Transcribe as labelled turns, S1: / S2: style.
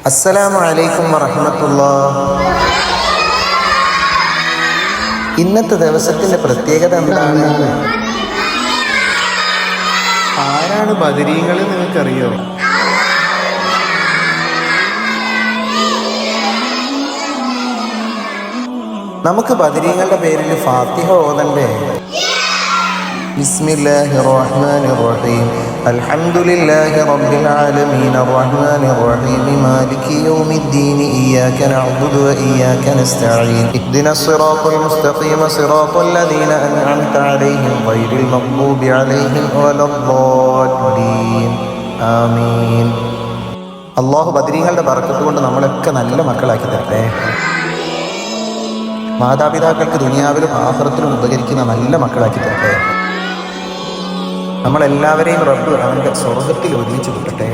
S1: അസ്സലാമു അലൈക്കും വറഹ്മത്തുള്ളാഹ്. ഇന്നത്തെ ദിവസത്തിന്റെ പ്രത്യേകത എന്താണ്?
S2: ആരാണ് ബദരീങ്ങൾ നിങ്ങൾക്കറിയോ?
S1: നമുക്ക് ബദരീങ്ങളുടെ പേരിൽ ഫാത്തിഹ ഓതണ്ടേ? ബിസ്മില്ലാഹിർ റഹ്മാനിർ റഹീം അൽഹംദുലില്ലാഹി റബ്ബിൽ ആലമീൻ അർറഹ്മാനിർ റഹീം മാലികി യൗമിദ്ദീൻ ഇയ്യാക നഅ്ബുദു വ ഇയ്യാക നസ്തഈൻ ഇഹ്ദിനസ് സിറാത്തൽ മുസ്തഖീം സിറാത്തൽ ലദീന അൻഅംത അലൈഹിം ഗൈറിൽ മഗ്ദൂബി അലൈഹിം വലദ്ദാല്ലീൻ ആമീൻ. അല്ലാഹു ബദരീങ്ങളുടെ ബർക്കത്ത് കൊണ്ട് നമ്മളൊക്കെ നല്ല മക്കളാക്കി തരട്ടെ. മാതാപിതാക്കൾക്ക് ദുനിയാവിലും ആഖിറത്തിലും ഉപകരിക്കുന്ന നല്ല മക്കളാക്കി തരട്ടെ. നമ്മളെല്ലാവരെയും റബ്ബ് അവൻ്റെ സ്വർഗത്തിൽ ഒരുമിച്ച് കിട്ടട്ടെ.